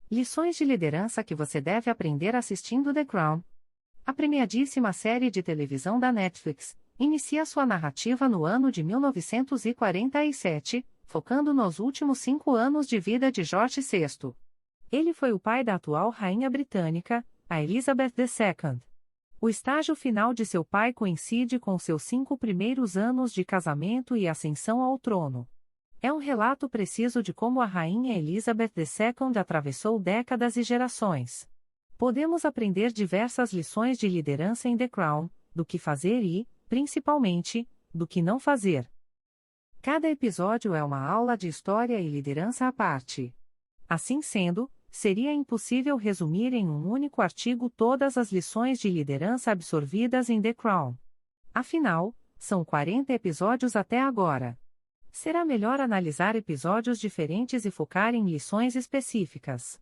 Lições de liderança que você deve aprender assistindo The Crown. A premiadíssima série de televisão da Netflix inicia sua narrativa no ano de 1947, focando nos últimos 5 anos de vida de George VI. Ele foi o pai da atual rainha britânica, a Elizabeth II. O estágio final de seu pai coincide com seus 5 primeiros anos de casamento e ascensão ao trono. É um relato preciso de como a rainha Elizabeth II atravessou décadas e gerações. Podemos aprender diversas lições de liderança em The Crown, do que fazer e, principalmente, do que não fazer. Cada episódio é uma aula de história e liderança à parte. Assim sendo, seria impossível resumir em um único artigo todas as lições de liderança absorvidas em The Crown. Afinal, são 40 episódios até agora. Será melhor analisar episódios diferentes e focar em lições específicas.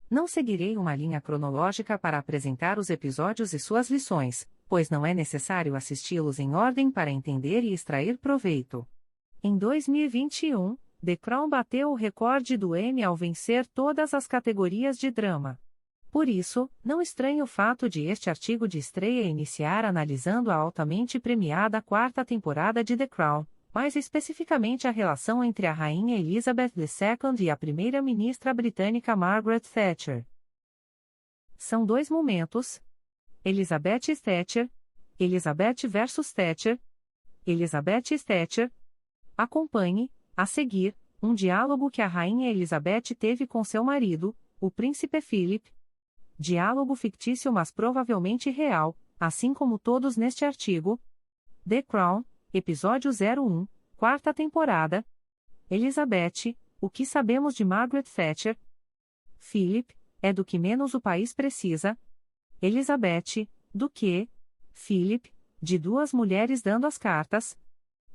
Não seguirei uma linha cronológica para apresentar os episódios e suas lições, pois não é necessário assisti-los em ordem para entender e extrair proveito. Em 2021, The Crown bateu o recorde do Emmy ao vencer todas as categorias de drama. Por isso, não estranhe o fato de este artigo de estreia iniciar analisando a altamente premiada 4ª temporada de The Crown, mais especificamente a relação entre a rainha Elizabeth II e a primeira-ministra britânica Margaret Thatcher. São 2 momentos. Elizabeth e Thatcher. Elizabeth versus Thatcher. Elizabeth e Thatcher. Acompanhe, a seguir, um diálogo que a rainha Elizabeth teve com seu marido, o príncipe Philip. Diálogo fictício mas provavelmente real, assim como todos neste artigo. The Crown, Episódio 01, 4ª temporada. Elizabeth, o que sabemos de Margaret Thatcher? Philip, é do que menos o país precisa. Elizabeth, do que? Philip, de 2 mulheres dando as cartas.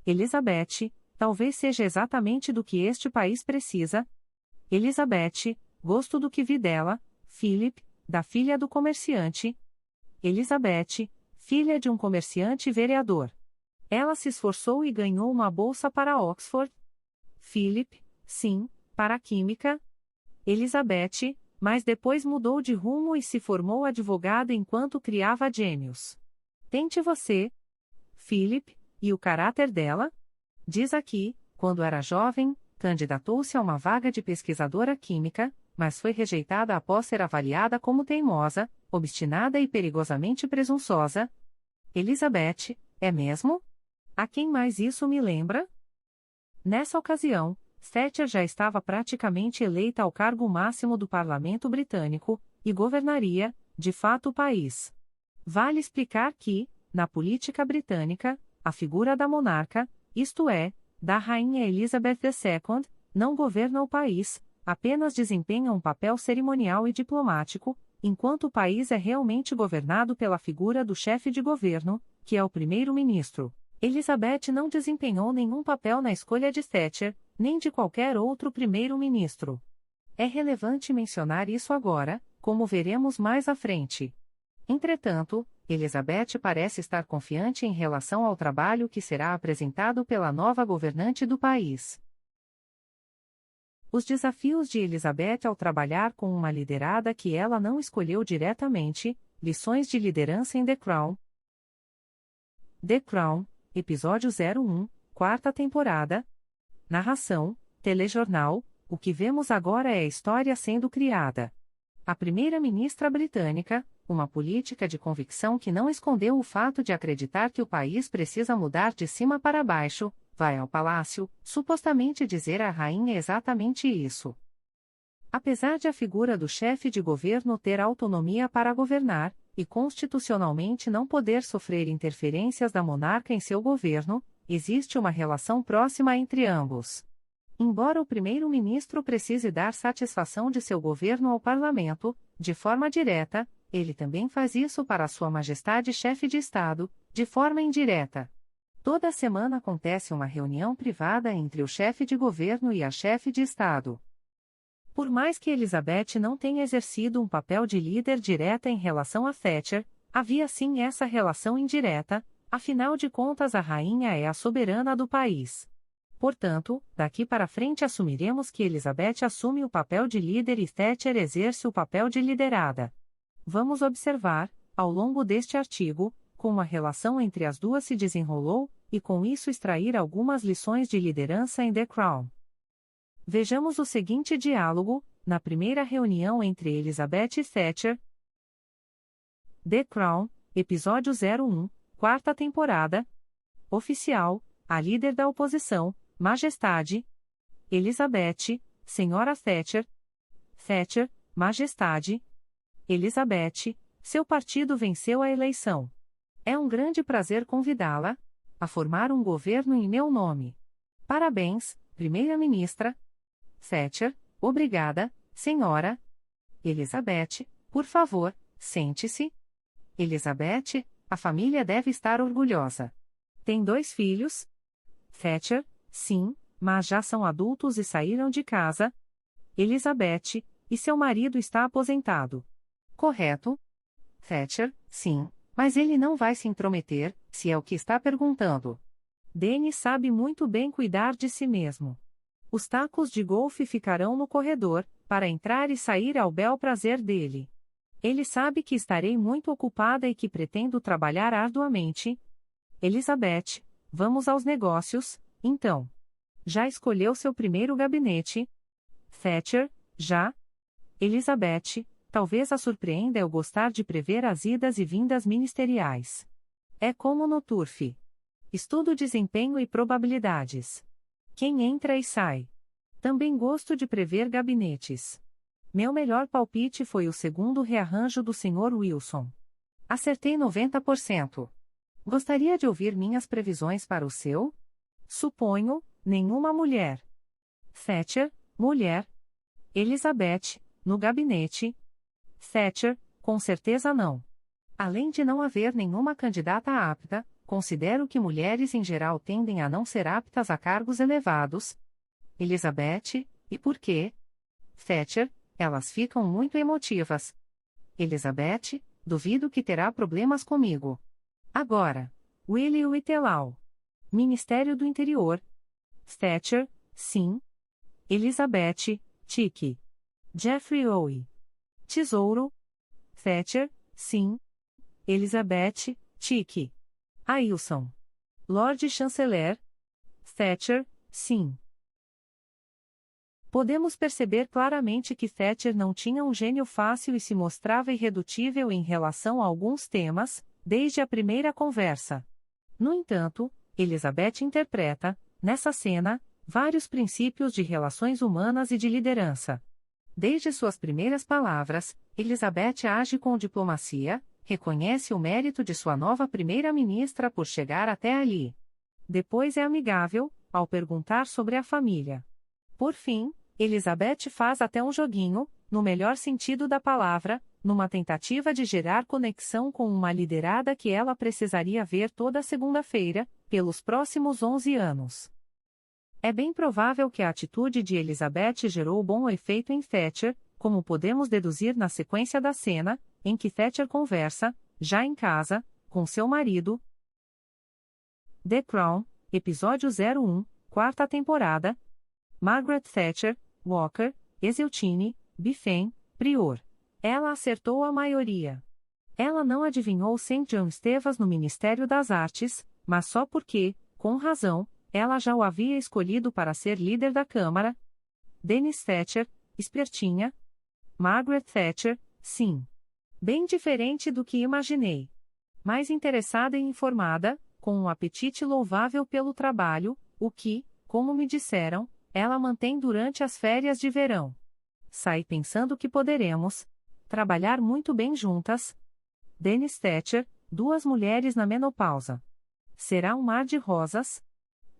Elizabeth, talvez seja exatamente do que este país precisa. Elizabeth, gosto do que vi dela. Philip, da filha do comerciante. Elizabeth, filha de um comerciante e vereador. Ela se esforçou e ganhou uma bolsa para Oxford. Philip, sim, para Química. Elizabeth, mas depois mudou de rumo e se formou advogada enquanto criava gêmeos. Tente você. Philip, e o caráter dela? Diz aqui, quando era jovem, candidatou-se a uma vaga de pesquisadora química, mas foi rejeitada após ser avaliada como teimosa, obstinada e perigosamente presunçosa. Elizabeth, é mesmo? A quem mais isso me lembra? Nessa ocasião, Thatcher já estava praticamente eleita ao cargo máximo do parlamento britânico, e governaria, de fato o país. Vale explicar que, na política britânica, a figura da monarca, isto é, da rainha Elizabeth II, não governa o país, apenas desempenha um papel cerimonial e diplomático, enquanto o país é realmente governado pela figura do chefe de governo, que é o primeiro-ministro. Elizabeth não desempenhou nenhum papel na escolha de Thatcher, nem de qualquer outro primeiro-ministro. É relevante mencionar isso agora, como veremos mais à frente. Entretanto, Elizabeth parece estar confiante em relação ao trabalho que será apresentado pela nova governante do país. Os desafios de Elizabeth ao trabalhar com uma liderada que ela não escolheu diretamente, lições de liderança em The Crown. The Crown, Episódio 01, 4ª temporada. Narração, telejornal, o que vemos agora é a história sendo criada. A primeira-ministra britânica, uma política de convicção que não escondeu o fato de acreditar que o país precisa mudar de cima para baixo, vai ao palácio, supostamente dizer à rainha exatamente isso. Apesar de a figura do chefe de governo ter autonomia para governar, e constitucionalmente não poder sofrer interferências da monarca em seu governo, existe uma relação próxima entre ambos. Embora o primeiro-ministro precise dar satisfação de seu governo ao parlamento, de forma direta, ele também faz isso para Sua Majestade Chefe de Estado, de forma indireta. Toda semana acontece uma reunião privada entre o chefe de governo e a chefe de Estado. Por mais que Elizabeth não tenha exercido um papel de líder direta em relação a Thatcher, havia sim essa relação indireta, afinal de contas a rainha é a soberana do país. Portanto, daqui para frente assumiremos que Elizabeth assume o papel de líder e Thatcher exerce o papel de liderada. Vamos observar, ao longo deste artigo, como a relação entre as duas se desenrolou, e com isso extrair algumas lições de liderança em The Crown. Vejamos o seguinte diálogo, na primeira reunião entre Elizabeth e Thatcher. The Crown, episódio 01, quarta temporada. Oficial, a líder da oposição, Majestade. Elizabeth, Senhora Thatcher. Thatcher, Majestade. Elizabeth, seu partido venceu a eleição. É um grande prazer convidá-la a formar um governo em meu nome. Parabéns, Primeira-Ministra. Thatcher, obrigada, Senhora. Elizabeth, por favor, sente-se. Elizabeth, a família deve estar orgulhosa. Tem 2 filhos? Thatcher, sim, mas já são adultos e saíram de casa. Elizabeth, e seu marido está aposentado. Correto? Thatcher, sim, mas ele não vai se intrometer, se é o que está perguntando. Danny sabe muito bem cuidar de si mesmo. Os tacos de golfe ficarão no corredor, para entrar e sair ao bel prazer dele. Ele sabe que estarei muito ocupada e que pretendo trabalhar arduamente. Elizabeth, vamos aos negócios, então. Já escolheu seu primeiro gabinete? Thatcher, já? Elizabeth, talvez a surpreenda eu gostar de prever as idas e vindas ministeriais. É como no turf. Estudo desempenho e probabilidades. Quem entra e sai. Também gosto de prever gabinetes. Meu melhor palpite foi o segundo rearranjo do Sr. Wilson. Acertei 90%. Gostaria de ouvir minhas previsões para o seu? Suponho, nenhuma mulher. Thatcher, mulher. Elizabeth, no gabinete. Thatcher, com certeza não. Além de não haver nenhuma candidata apta, considero que mulheres em geral tendem a não ser aptas a cargos elevados. Elizabeth, e por quê? Thatcher, elas ficam muito emotivas. Elizabeth, duvido que terá problemas comigo. Agora, Willie Whitelaw. Ministério do Interior. Thatcher, sim. Elizabeth, Tique. Jeffrey Owe. Tesouro. Thatcher, sim. Elizabeth, Tique. Ailson. Lord Chanceler. Thatcher, sim. Podemos perceber claramente que Thatcher não tinha um gênio fácil e se mostrava irredutível em relação a alguns temas, desde a primeira conversa. No entanto, Elizabeth interpreta, nessa cena, vários princípios de relações humanas e de liderança. Desde suas primeiras palavras, Elizabeth age com diplomacia, reconhece o mérito de sua nova primeira-ministra por chegar até ali. Depois é amigável, ao perguntar sobre a família. Por fim, Elizabeth faz até um joguinho, no melhor sentido da palavra, numa tentativa de gerar conexão com uma liderada que ela precisaria ver toda segunda-feira, pelos próximos 11 anos. É bem provável que a atitude de Elizabeth gerou bom efeito em Thatcher, como podemos deduzir na sequência da cena, em que Thatcher conversa, já em casa, com seu marido. The Crown, episódio 01, quarta temporada. Margaret Thatcher, Walker, Exeltine, Biffen, Prior. Ela acertou a maioria. Ela não adivinhou St. John Stevas no Ministério das Artes, mas só porque, com razão, ela já o havia escolhido para ser líder da Câmara. Dennis Thatcher, espertinha. Margaret Thatcher, sim. Bem diferente do que imaginei. Mais interessada e informada, com um apetite louvável pelo trabalho, o que, como me disseram, ela mantém durante as férias de verão. Sai pensando que poderemos trabalhar muito bem juntas. Dennis Thatcher, 2 mulheres na menopausa. Será um mar de rosas?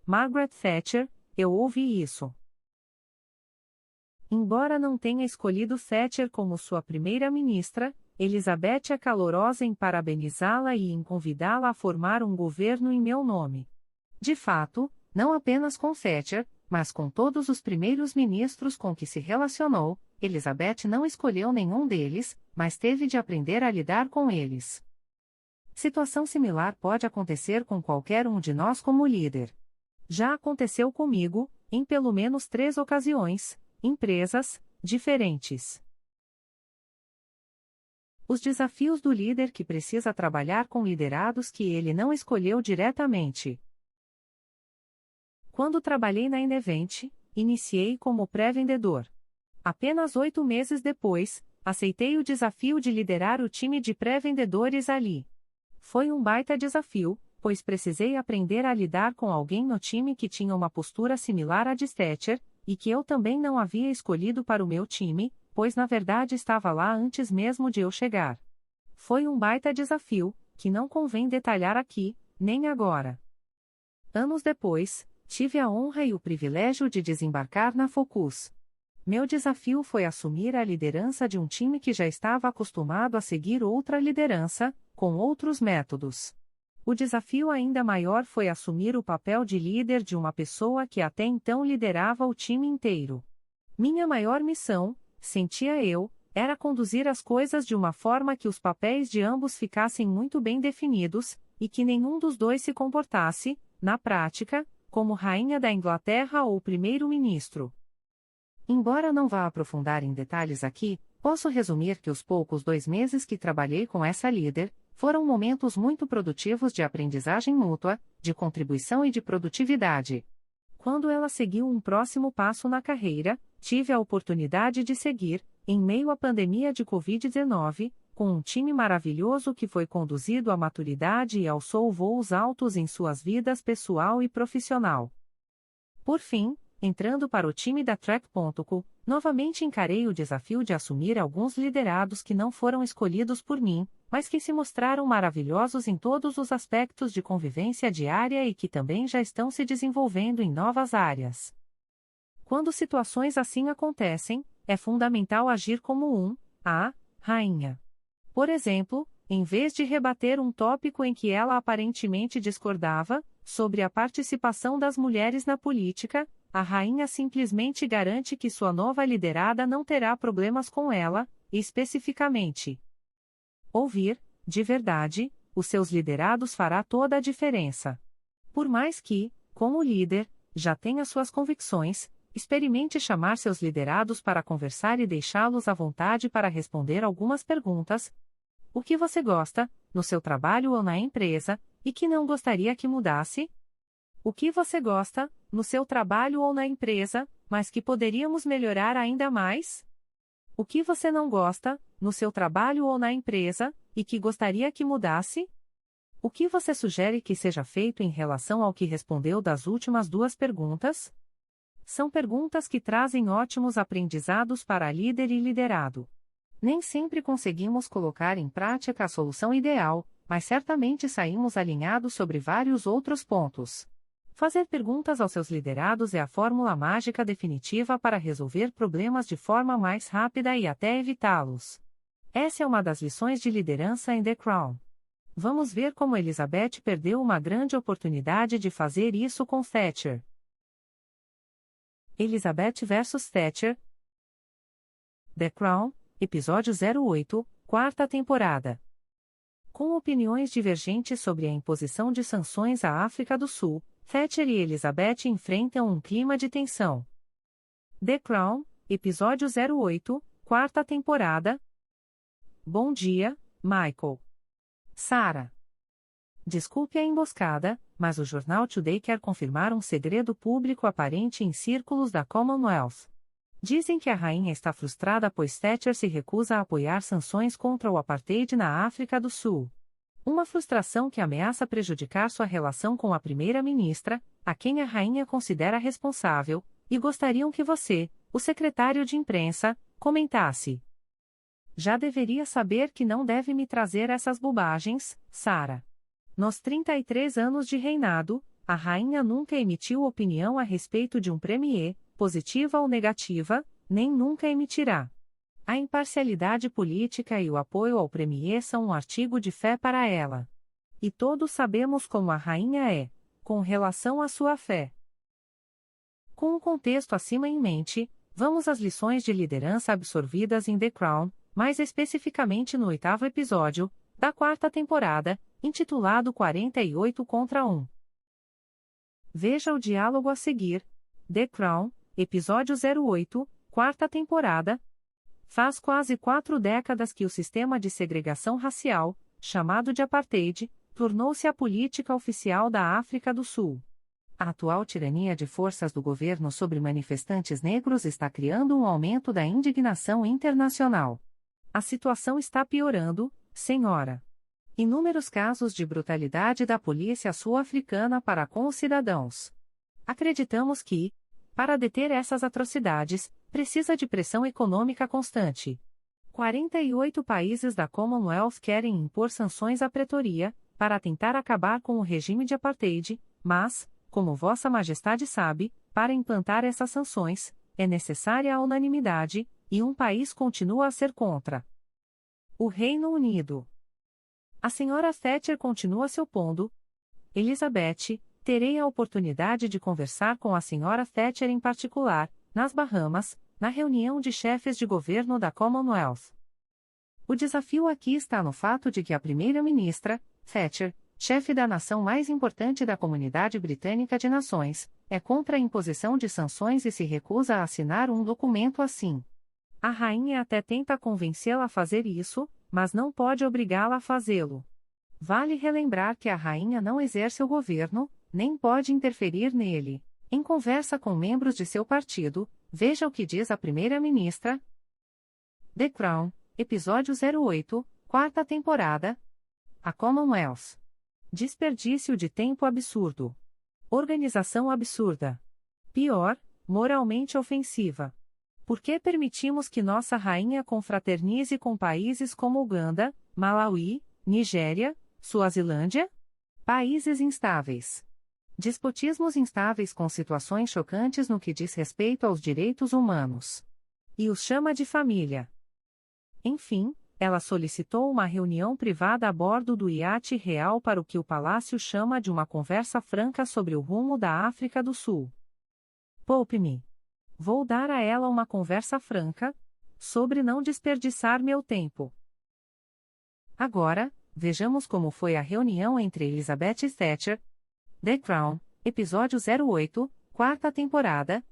Margaret Thatcher, eu ouvi isso. Embora não tenha escolhido Thatcher como sua primeira-ministra, Elizabeth é calorosa em parabenizá-la e em convidá-la a formar um governo em meu nome. De fato, não apenas com Thatcher, mas com todos os primeiros ministros com que se relacionou, Elizabeth não escolheu nenhum deles, mas teve de aprender a lidar com eles. Situação similar pode acontecer com qualquer um de nós como líder. Já aconteceu comigo, em pelo menos 3 ocasiões, empresas diferentes. Os desafios do líder que precisa trabalhar com liderados que ele não escolheu diretamente. Quando trabalhei na Inevent, iniciei como pré-vendedor. Apenas 8 meses depois, aceitei o desafio de liderar o time de pré-vendedores ali. Foi um baita desafio, pois precisei aprender a lidar com alguém no time que tinha uma postura similar à de Thatcher, e que eu também não havia escolhido para o meu time, pois na verdade estava lá antes mesmo de eu chegar. Foi um baita desafio, que não convém detalhar aqui, nem agora. Anos depois, tive a honra e o privilégio de desembarcar na Focus. Meu desafio foi assumir a liderança de um time que já estava acostumado a seguir outra liderança, com outros métodos. O desafio ainda maior foi assumir o papel de líder de uma pessoa que até então liderava o time inteiro. Minha maior missão, sentia eu, era conduzir as coisas de uma forma que os papéis de ambos ficassem muito bem definidos, e que nenhum dos dois se comportasse, na prática, como rainha da Inglaterra ou primeiro-ministro. Embora não vá aprofundar em detalhes aqui, posso resumir que os poucos 2 meses que trabalhei com essa líder, foram momentos muito produtivos de aprendizagem mútua, de contribuição e de produtividade. Quando ela seguiu um próximo passo na carreira, tive a oportunidade de seguir, em meio à pandemia de Covid-19, com um time maravilhoso que foi conduzido à maturidade e alçou voos altos em suas vidas pessoal e profissional. Por fim, entrando para o time da Track.co, novamente encarei o desafio de assumir alguns liderados que não foram escolhidos por mim, mas que se mostraram maravilhosos em todos os aspectos de convivência diária e que também já estão se desenvolvendo em novas áreas. Quando situações assim acontecem, é fundamental agir como rainha. Por exemplo, em vez de rebater um tópico em que ela aparentemente discordava, sobre a participação das mulheres na política, a rainha simplesmente garante que sua nova liderada não terá problemas com ela, especificamente. Ouvir, de verdade, os seus liderados fará toda a diferença. Por mais que, como líder, já tenha suas convicções, experimente chamar seus liderados para conversar e deixá-los à vontade para responder algumas perguntas. O que você gosta, no seu trabalho ou na empresa, e que não gostaria que mudasse? O que você gosta, no seu trabalho ou na empresa, mas que poderíamos melhorar ainda mais? O que você não gosta, no seu trabalho ou na empresa, e que gostaria que mudasse? O que você sugere que seja feito em relação ao que respondeu das últimas 2 perguntas? São perguntas que trazem ótimos aprendizados para líder e liderado. Nem sempre conseguimos colocar em prática a solução ideal, mas certamente saímos alinhados sobre vários outros pontos. Fazer perguntas aos seus liderados é a fórmula mágica definitiva para resolver problemas de forma mais rápida e até evitá-los. Essa é uma das lições de liderança em The Crown. Vamos ver como Elizabeth perdeu uma grande oportunidade de fazer isso com Thatcher. Elizabeth vs Thatcher. The Crown, episódio 08, 4ª temporada. Com opiniões divergentes sobre a imposição de sanções à África do Sul, Thatcher e Elizabeth enfrentam um clima de tensão. The Crown, episódio 08, 4ª temporada. Bom dia, Michael. Sarah. Desculpe a emboscada, mas o jornal Today quer confirmar um segredo público aparente em círculos da Commonwealth. Dizem que a rainha está frustrada pois Thatcher se recusa a apoiar sanções contra o apartheid na África do Sul. Uma frustração que ameaça prejudicar sua relação com a primeira-ministra, a quem a rainha considera responsável, e gostariam que você, o secretário de imprensa, comentasse. Já deveria saber que não deve me trazer essas bobagens, Sarah. Nos 33 anos de reinado, a rainha nunca emitiu opinião a respeito de um premier, positiva ou negativa, nem nunca emitirá. A imparcialidade política e o apoio ao premier são um artigo de fé para ela. E todos sabemos como a rainha é, com relação à sua fé. Com o contexto acima em mente, vamos às lições de liderança absorvidas em The Crown, mais especificamente no 8º episódio, da 4ª temporada, intitulado 48 contra 1. Veja o diálogo a seguir. The Crown, episódio 08, quarta temporada. Faz quase 4 décadas que o sistema de segregação racial, chamado de apartheid, tornou-se a política oficial da África do Sul. A atual tirania de forças do governo sobre manifestantes negros está criando um aumento da indignação internacional. A situação está piorando, senhora. Inúmeros casos de brutalidade da polícia sul-africana para com os cidadãos. Acreditamos que, para deter essas atrocidades, precisa de pressão econômica constante. 48 países da Commonwealth querem impor sanções à Pretoria, para tentar acabar com o regime de apartheid, mas, como Vossa Majestade sabe, para implantar essas sanções, é necessária a unanimidade, e um país continua a ser contra. O Reino Unido. A senhora Thatcher continua se opondo. Elizabeth, terei a oportunidade de conversar com a senhora Thatcher em particular, nas Bahamas, na reunião de chefes de governo da Commonwealth. O desafio aqui está no fato de que a primeira-ministra, Thatcher, chefe da nação mais importante da comunidade britânica de nações, é contra a imposição de sanções e se recusa a assinar um documento assim. A rainha até tenta convencê-la a fazer isso, mas não pode obrigá-la a fazê-lo. Vale relembrar que a rainha não exerce o governo, nem pode interferir nele. Em conversa com membros de seu partido, veja o que diz a primeira-ministra. The Crown, episódio 08, quarta temporada. A Commonwealth. Desperdício de tempo absurdo. Organização absurda. Pior, moralmente ofensiva. Por que permitimos que nossa rainha confraternize com países como Uganda, Malawi, Nigéria, Suazilândia? Países instáveis. Despotismos instáveis com situações chocantes no que diz respeito aos direitos humanos. E os chama de família. Enfim, ela solicitou uma reunião privada a bordo do iate real para o que o palácio chama de uma conversa franca sobre o rumo da África do Sul. Poupe-me. Vou dar a ela uma conversa franca, sobre não desperdiçar meu tempo. Agora, vejamos como foi a reunião entre Elizabeth Thatcher. The Crown, episódio 08, quarta temporada.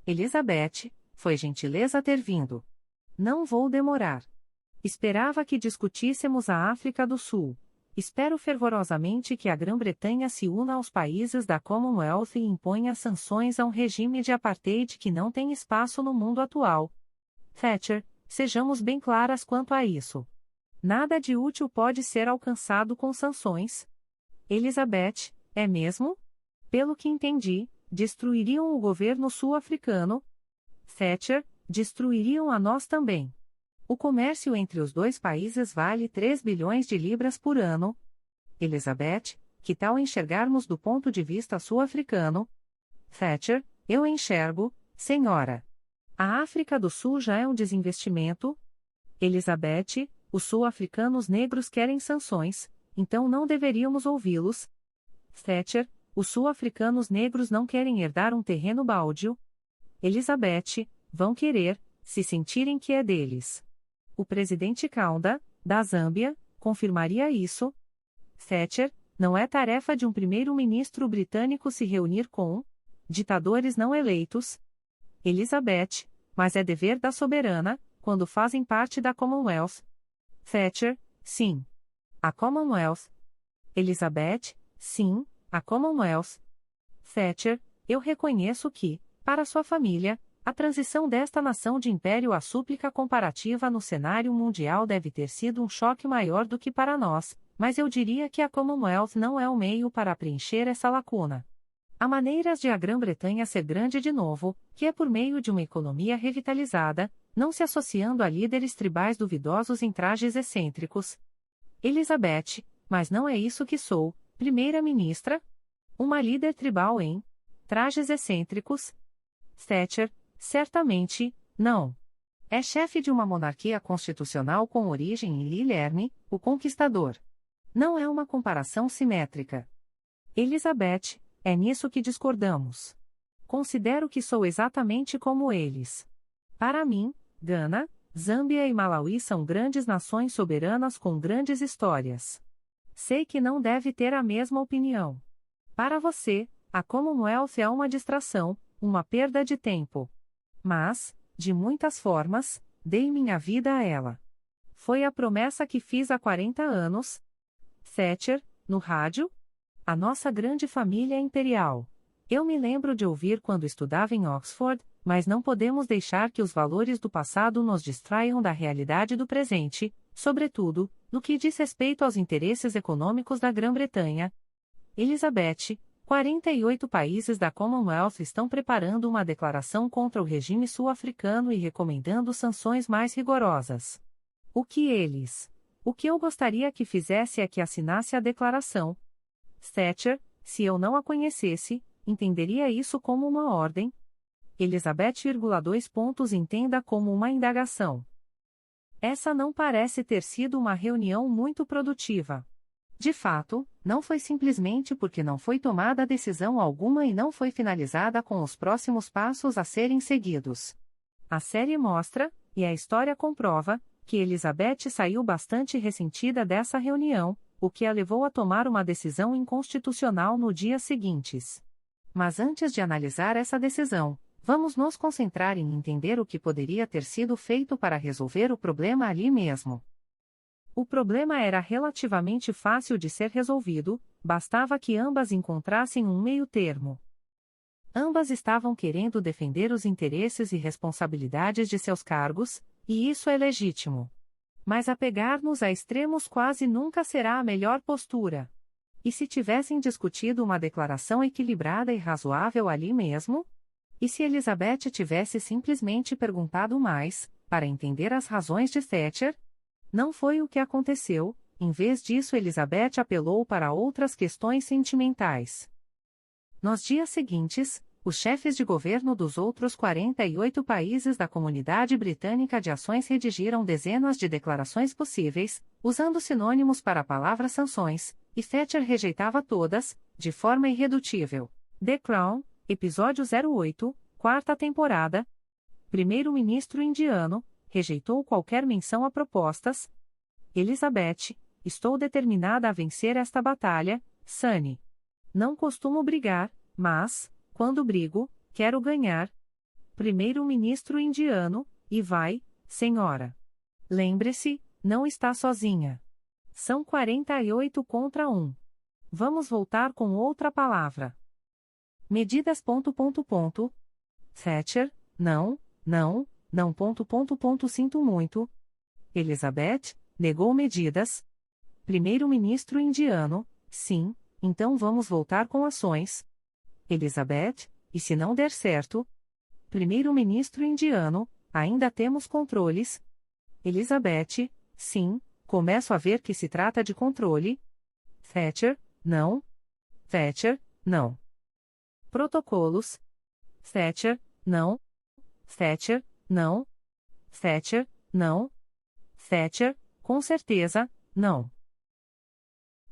Elizabeth, foi gentileza ter vindo. Não vou demorar. Esperava que discutíssemos a África do Sul. Espero fervorosamente que a Grã-Bretanha se una aos países da Commonwealth e imponha sanções a um regime de apartheid que não tem espaço no mundo atual. Thatcher, sejamos bem claras quanto a isso. Nada de útil pode ser alcançado com sanções. Elizabeth, é mesmo? Pelo que entendi, destruiriam o governo sul-africano. Thatcher, destruiriam a nós também. O comércio entre os dois países vale 3 bilhões de libras por ano. Elizabeth, que tal enxergarmos do ponto de vista sul-africano? Thatcher, eu enxergo, senhora. A África do Sul já é um desinvestimento. Elizabeth, os sul-africanos negros querem sanções, então não deveríamos ouvi-los. Thatcher, os sul-africanos negros não querem herdar um terreno baldio. Elizabeth, vão querer, se sentirem que é deles. O presidente Kaunda, da Zâmbia, confirmaria isso. Thatcher, não é tarefa de um primeiro-ministro britânico se reunir com ditadores não eleitos. Elizabeth, mas é dever da soberana, quando fazem parte da Commonwealth. Thatcher, sim. A Commonwealth. Elizabeth, sim, a Commonwealth. Thatcher, eu reconheço que, para sua família, a transição desta nação de império à súplica comparativa no cenário mundial deve ter sido um choque maior do que para nós, mas eu diria que a Commonwealth não é o meio para preencher essa lacuna. Há maneiras de a Grã-Bretanha ser grande de novo, que é por meio de uma economia revitalizada, não se associando a líderes tribais duvidosos em trajes excêntricos. Elizabeth, mas não é isso que sou, primeira-ministra? Uma líder tribal em trajes excêntricos? Thatcher, certamente, não. É chefe de uma monarquia constitucional com origem em Guilherme, o Conquistador. Não é uma comparação simétrica. Elizabeth, é nisso que discordamos. Considero que sou exatamente como eles. Para mim, Gana, Zâmbia e Malawi são grandes nações soberanas com grandes histórias. Sei que não deve ter a mesma opinião. Para você, A Commonwealth é uma distração, uma perda de tempo. Mas, de muitas formas, dei minha vida a ela. Foi a promessa que fiz há 40 anos. Thatcher, no rádio? A nossa grande família imperial. Eu me lembro de ouvir quando estudava em Oxford, mas não podemos deixar que os valores do passado nos distraiam da realidade do presente, sobretudo, no que diz respeito aos interesses econômicos da Grã-Bretanha. Elizabeth, 48 países da Commonwealth estão preparando uma declaração contra o regime sul-africano e recomendando sanções mais rigorosas. O que eu gostaria que fizesse é que assinasse a declaração. Thatcher, se eu não a conhecesse, entenderia isso como uma ordem. Elizabeth, entenda como uma indagação. Essa não parece ter sido uma reunião muito produtiva. De fato, não foi simplesmente porque não foi tomada decisão alguma e não foi finalizada com os próximos passos a serem seguidos. A série mostra, e a história comprova, que Elizabeth saiu bastante ressentida dessa reunião, o que a levou a tomar uma decisão inconstitucional no dia seguinte. Mas antes de analisar essa decisão, vamos nos concentrar em entender o que poderia ter sido feito para resolver o problema ali mesmo. O problema era relativamente fácil de ser resolvido, bastava que ambas encontrassem um meio-termo. Ambas estavam querendo defender os interesses e responsabilidades de seus cargos, e isso é legítimo. Mas apegar-nos a extremos quase nunca será a melhor postura. E se tivessem discutido uma declaração equilibrada e razoável ali mesmo? E se Elizabeth tivesse simplesmente perguntado mais, para entender as razões de Thatcher? Não foi o que aconteceu, em vez disso Elizabeth apelou para outras questões sentimentais. Nos dias seguintes, os chefes de governo dos outros 48 países da Comunidade Britânica de Ações redigiram dezenas de declarações possíveis, usando sinônimos para a palavra sanções, e Thatcher rejeitava todas, de forma irredutível. The Crown, episódio 08, quarta temporada. Primeiro-ministro indiano, rejeitou qualquer menção a propostas. Elizabeth, estou determinada a vencer esta batalha, Sunny. Não costumo brigar, mas, quando brigo, quero ganhar. Primeiro-ministro indiano, e vai, senhora. Lembre-se, não está sozinha. São 48 contra 1. Vamos voltar com outra palavra. Medidas. Thatcher, não. Sinto muito. Elizabeth, negou medidas. Primeiro-ministro indiano, sim, então vamos voltar com ações. Elizabeth, e se não der certo? Primeiro-ministro indiano, ainda temos controles. Elizabeth, sim, começo a ver que se trata de controle. Thatcher, não. Thatcher, não. Protocolos. Thatcher, não. Thatcher, não. Thatcher, não. Thatcher, com certeza, não.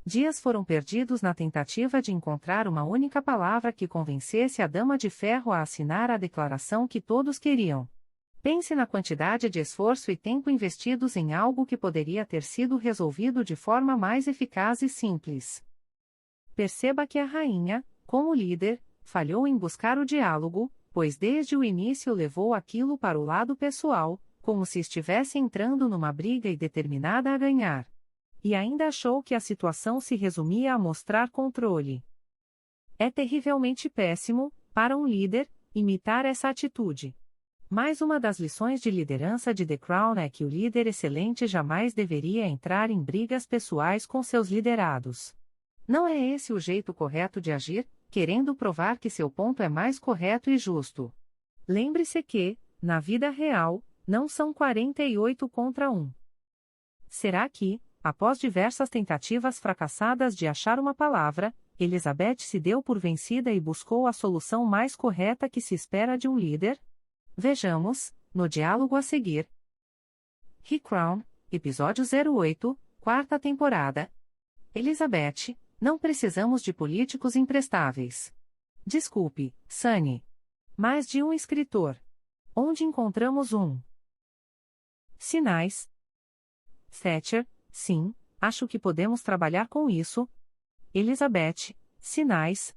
Dias foram perdidos na tentativa de encontrar uma única palavra que convencesse a Dama de Ferro a assinar a declaração que todos queriam. Pense na quantidade de esforço e tempo investidos em algo que poderia ter sido resolvido de forma mais eficaz e simples. Perceba que a rainha, como líder, falhou em buscar o diálogo, pois desde o início levou aquilo para o lado pessoal, como se estivesse entrando numa briga e determinada a ganhar. E ainda achou que a situação se resumia a mostrar controle. É terrivelmente péssimo, para um líder, imitar essa atitude. Mais uma das lições de liderança de The Crown é que o líder excelente jamais deveria entrar em brigas pessoais com seus liderados. Não é esse o jeito correto de agir, querendo provar que seu ponto é mais correto e justo. Lembre-se que, na vida real, não são 48 contra 1. Será que, após diversas tentativas fracassadas de achar uma palavra, Elizabeth se deu por vencida e buscou a solução mais correta que se espera de um líder? Vejamos, no diálogo a seguir. The Crown, episódio 08, quarta temporada. Elizabeth, não precisamos de políticos imprestáveis. Desculpe, Sunny. Mais de um escritor. Onde encontramos um? Sinais. Thatcher, sim, acho que podemos trabalhar com isso. Elizabeth, sinais.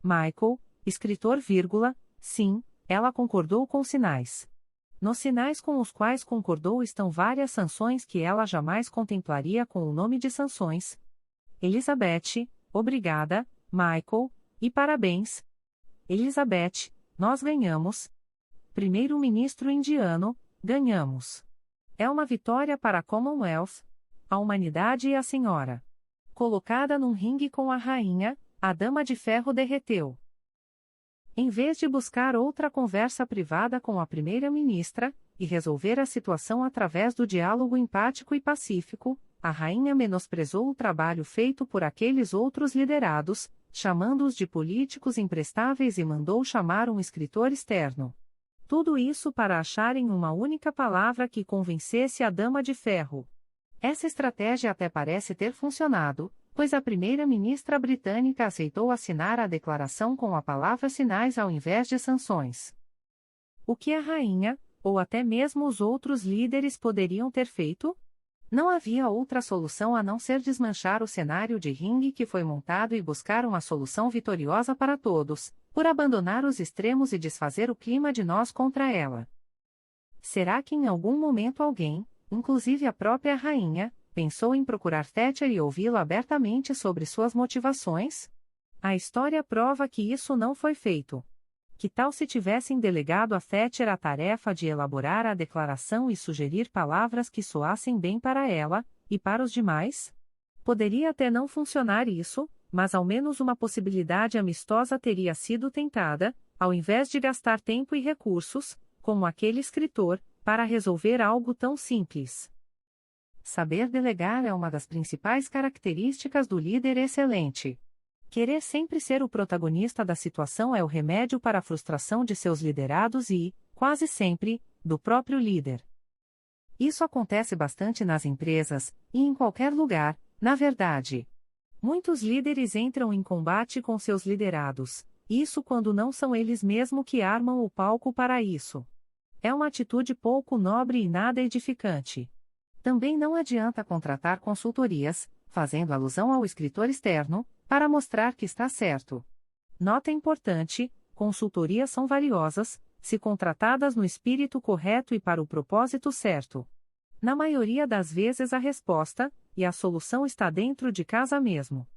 Michael, escritor, sim, ela concordou com sinais. Nos sinais com os quais concordou estão várias sanções que ela jamais contemplaria com o nome de sanções. Elizabeth, obrigada, Michael, e parabéns. Elizabeth, nós ganhamos. Primeiro-ministro indiano, ganhamos. É uma vitória para a Commonwealth, a humanidade e a senhora. Colocada num ringue com a rainha, a Dama de Ferro derreteu. Em vez de buscar outra conversa privada com a primeira-ministra, e resolver a situação através do diálogo empático e pacífico, a rainha menosprezou o trabalho feito por aqueles outros liderados, chamando-os de políticos imprestáveis e mandou chamar um escritor externo. Tudo isso para acharem uma única palavra que convencesse a Dama de Ferro. Essa estratégia até parece ter funcionado, pois a primeira-ministra britânica aceitou assinar a declaração com a palavra sinais ao invés de sanções. O que a rainha, ou até mesmo os outros líderes poderiam ter feito? Não havia outra solução a não ser desmanchar o cenário de ringue que foi montado e buscar uma solução vitoriosa para todos, por abandonar os extremos e desfazer o clima de nós contra ela. Será que em algum momento alguém, inclusive a própria rainha, pensou em procurar Thatcher e ouvi-lo abertamente sobre suas motivações? A história prova que isso não foi feito. Que tal se tivessem delegado a Thatcher a tarefa de elaborar a declaração e sugerir palavras que soassem bem para ela, e para os demais? Poderia até não funcionar isso, mas ao menos uma possibilidade amistosa teria sido tentada, ao invés de gastar tempo e recursos, como aquele escritor, para resolver algo tão simples. Saber delegar é uma das principais características do líder excelente. Querer sempre ser o protagonista da situação é o remédio para a frustração de seus liderados e, quase sempre, do próprio líder. Isso acontece bastante nas empresas, e em qualquer lugar, na verdade. Muitos líderes entram em combate com seus liderados, isso quando não são eles mesmos que armam o palco para isso. É uma atitude pouco nobre e nada edificante. Também não adianta contratar consultorias, fazendo alusão ao escritor externo, para mostrar que está certo. Nota importante: consultorias são valiosas, se contratadas no espírito correto e para o propósito certo. Na maioria das vezes a resposta, e a solução está dentro de casa mesmo.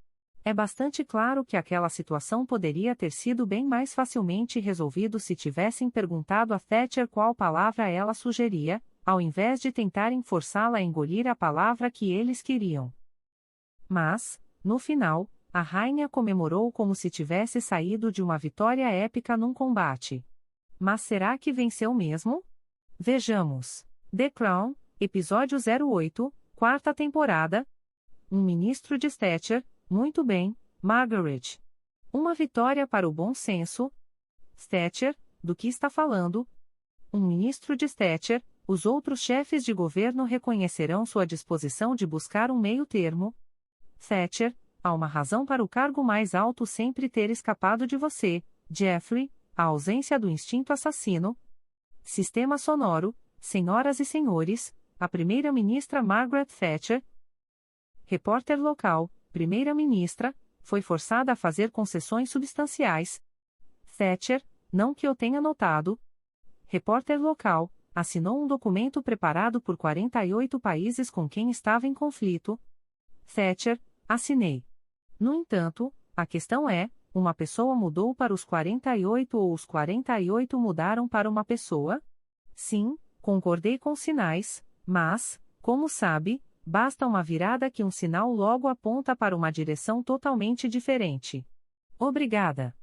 É bastante claro que aquela situação poderia ter sido bem mais facilmente resolvido se tivessem perguntado a Thatcher qual palavra ela sugeria, ao invés de tentarem forçá-la a engolir a palavra que eles queriam. Mas, no final, a rainha comemorou como se tivesse saído de uma vitória épica num combate. Mas será que venceu mesmo? Vejamos. The Crown, episódio 08, quarta temporada. Um ministro de Thatcher, muito bem, Margaret. Uma vitória para o bom senso. Thatcher, do que está falando? Um ministro de Thatcher, os outros chefes de governo reconhecerão sua disposição de buscar um meio termo. Thatcher, há uma razão para o cargo mais alto sempre ter escapado de você, Geoffrey, a ausência do instinto assassino. Sistema sonoro, senhoras e senhores, a primeira-ministra Margaret Thatcher. Repórter local, primeira-ministra, foi forçada a fazer concessões substanciais. Thatcher, não que eu tenha notado. Repórter local, assinou um documento preparado por 48 países com quem estava em conflito. Thatcher, assinei. No entanto, a questão é, uma pessoa mudou para os 48 ou os 48 mudaram para uma pessoa? Sim, concordei com sinais, mas, como sabe, basta uma virada que um sinal logo aponta para uma direção totalmente diferente. Obrigada.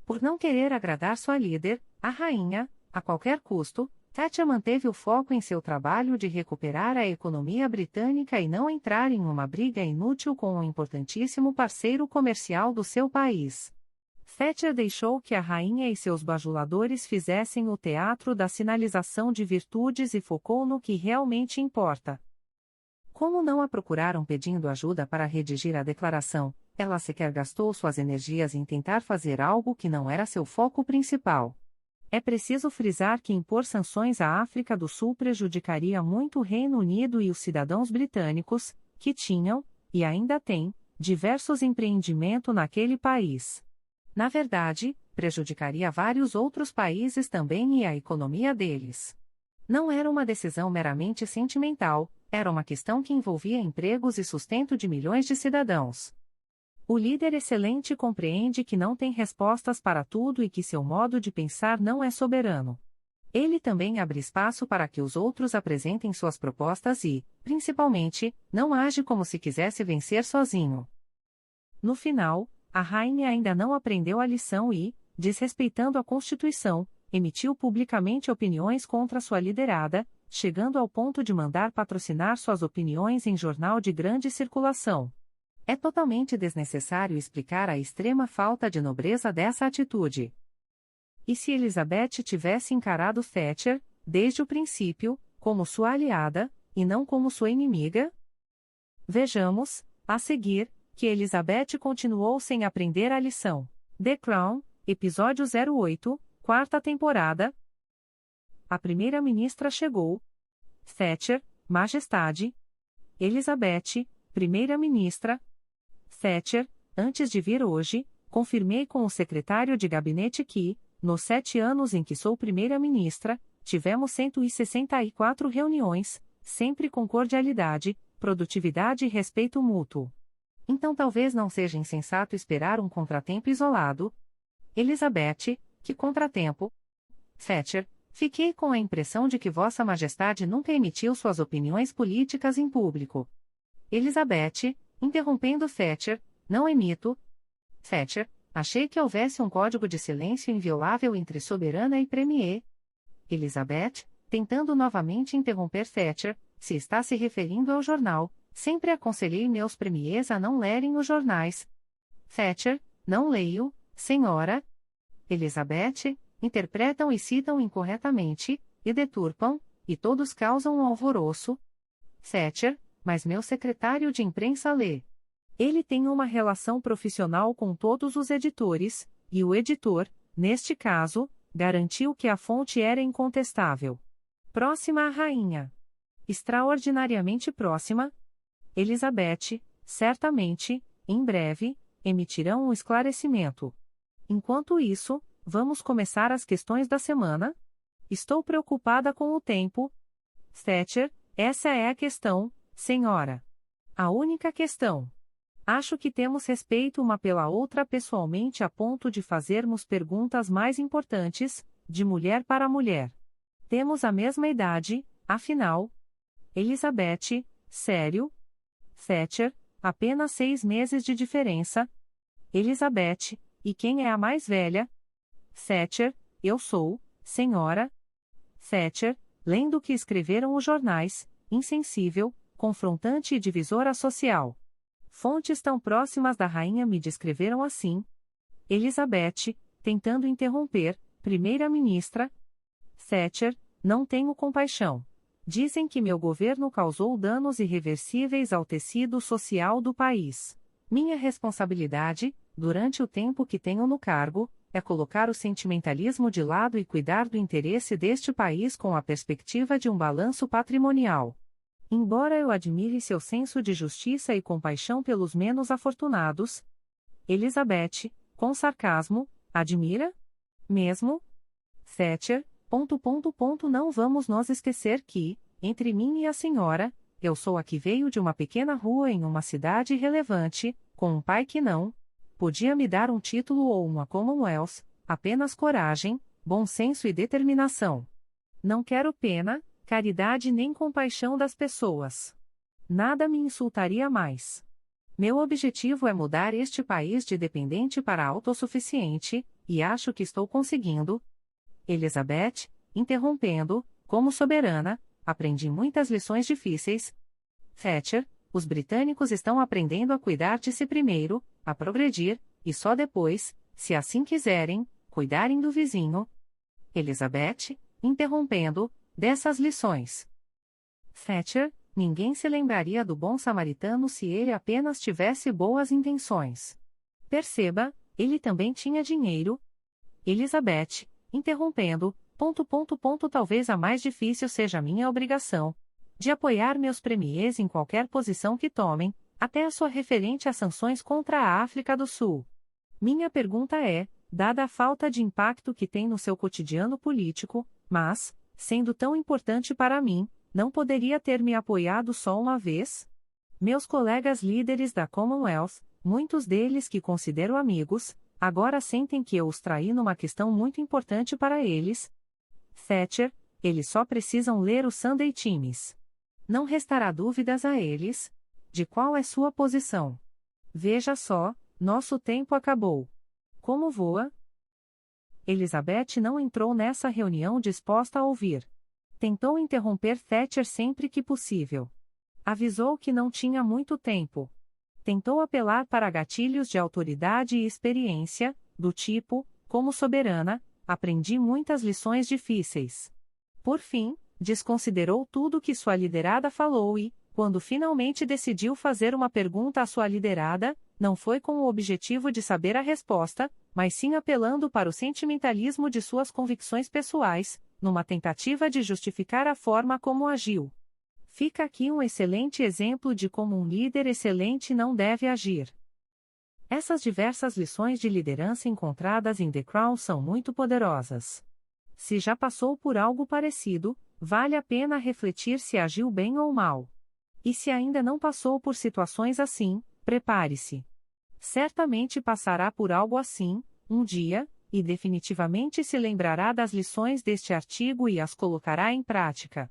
Por não querer agradar sua líder, a rainha, a qualquer custo, Thatcher manteve o foco em seu trabalho de recuperar a economia britânica e não entrar em uma briga inútil com um importantíssimo parceiro comercial do seu país. Thatcher deixou que a rainha e seus bajuladores fizessem o teatro da sinalização de virtudes e focou no que realmente importa. Como não a procuraram pedindo ajuda para redigir a declaração, ela sequer gastou suas energias em tentar fazer algo que não era seu foco principal. É preciso frisar que impor sanções à África do Sul prejudicaria muito o Reino Unido e os cidadãos britânicos, que tinham, e ainda têm, diversos empreendimentos naquele país. Na verdade, prejudicaria vários outros países também e a economia deles. Não era uma decisão meramente sentimental, era uma questão que envolvia empregos e sustento de milhões de cidadãos. O líder excelente compreende que não tem respostas para tudo e que seu modo de pensar não é soberano. Ele também abre espaço para que os outros apresentem suas propostas e, principalmente, não age como se quisesse vencer sozinho. No final, a rainha ainda não aprendeu a lição e, desrespeitando a Constituição, emitiu publicamente opiniões contra sua liderada, chegando ao ponto de mandar patrocinar suas opiniões em jornal de grande circulação. É totalmente desnecessário explicar a extrema falta de nobreza dessa atitude. E se Elizabeth tivesse encarado Thatcher, desde o princípio, como sua aliada, e não como sua inimiga? Vejamos, a seguir, que Elizabeth continuou sem aprender a lição. The Crown, episódio 08, quarta temporada. A primeira-ministra chegou. Thatcher, Majestade. Elizabeth, primeira-ministra. Thatcher, antes de vir hoje, confirmei com o secretário de gabinete que, nos 7 anos em que sou primeira-ministra, tivemos 164 reuniões, sempre com cordialidade, produtividade e respeito mútuo. Então talvez não seja insensato esperar um contratempo isolado. Elizabeth, que contratempo? Thatcher, fiquei com a impressão de que Vossa Majestade nunca emitiu suas opiniões políticas em público. Elizabeth, interrompendo Thatcher, não emito. Thatcher, achei que houvesse um código de silêncio inviolável entre soberana e premier. Elizabeth, tentando novamente interromper Thatcher, se está se referindo ao jornal, sempre aconselhei meus premiers a não lerem os jornais. Thatcher, não leio, senhora. Elizabeth, interpretam e citam incorretamente, e deturpam, e todos causam um alvoroço. Thatcher, mas meu secretário de imprensa lê. Ele tem uma relação profissional com todos os editores, e o editor, neste caso, garantiu que a fonte era incontestável. Próxima à rainha. Extraordinariamente próxima. Elizabeth, certamente, em breve, emitirão um esclarecimento. Enquanto isso, vamos começar as questões da semana? Estou preocupada com o tempo. Thatcher, essa é a questão, senhora. A única questão. Acho que temos respeito uma pela outra pessoalmente a ponto de fazermos perguntas mais importantes, de mulher para mulher. Temos a mesma idade, afinal. Elizabeth, sério? Thatcher, apenas 6 meses de diferença. Elizabeth, e quem é a mais velha? Thatcher, eu sou, senhora. Thatcher, lendo o que escreveram os jornais, insensível, confrontante e divisora social. Fontes tão próximas da rainha me descreveram assim. Elizabeth, tentando interromper, primeira-ministra. Thatcher, não tenho compaixão. Dizem que meu governo causou danos irreversíveis ao tecido social do país. Minha responsabilidade, durante o tempo que tenho no cargo, é colocar o sentimentalismo de lado e cuidar do interesse deste país com a perspectiva de um balanço patrimonial. Embora eu admire seu senso de justiça e compaixão pelos menos afortunados. Elizabeth, com sarcasmo, admira? Mesmo? Thatcher, ... Não vamos nos esquecer que, entre mim e a senhora, eu sou a que veio de uma pequena rua em uma cidade relevante, com um pai que não podia me dar um título ou uma Commonwealth, apenas coragem, bom senso e determinação. Não quero pena, caridade nem compaixão das pessoas. Nada me insultaria mais. Meu objetivo é mudar este país de dependente para autossuficiente, e acho que estou conseguindo. Elizabeth, interrompendo, como soberana, aprendi muitas lições difíceis. Thatcher, os britânicos estão aprendendo a cuidar de si primeiro, a progredir, e só depois, se assim quiserem, cuidarem do vizinho. Elizabeth, interrompendo, dessas lições. Thatcher, ninguém se lembraria do bom samaritano se ele apenas tivesse boas intenções. Perceba, ele também tinha dinheiro. Elizabeth, interrompendo, ... Talvez a mais difícil seja a minha obrigação de apoiar meus premiers em qualquer posição que tomem, até a sua referente a sanções contra a África do Sul. Minha pergunta é, dada a falta de impacto que tem no seu cotidiano político, mas, sendo tão importante para mim, não poderia ter me apoiado só uma vez? Meus colegas líderes da Commonwealth, muitos deles que considero amigos, agora sentem que eu os traí numa questão muito importante para eles. Thatcher, eles só precisam ler o Sunday Times. Não restará dúvidas a eles? De qual é sua posição? Veja só, nosso tempo acabou. Como voa? Elizabeth não entrou nessa reunião disposta a ouvir. Tentou interromper Thatcher sempre que possível. Avisou que não tinha muito tempo. Tentou apelar para gatilhos de autoridade e experiência, do tipo, como soberana, aprendi muitas lições difíceis. Por fim, desconsiderou tudo que sua liderada falou e, quando finalmente decidiu fazer uma pergunta à sua liderada, não foi com o objetivo de saber a resposta, mas sim apelando para o sentimentalismo de suas convicções pessoais, numa tentativa de justificar a forma como agiu. Fica aqui um excelente exemplo de como um líder excelente não deve agir. Essas diversas lições de liderança encontradas em The Crown são muito poderosas. Se já passou por algo parecido, vale a pena refletir se agiu bem ou mal. E se ainda não passou por situações assim, prepare-se. Certamente passará por algo assim, um dia, e definitivamente se lembrará das lições deste artigo e as colocará em prática.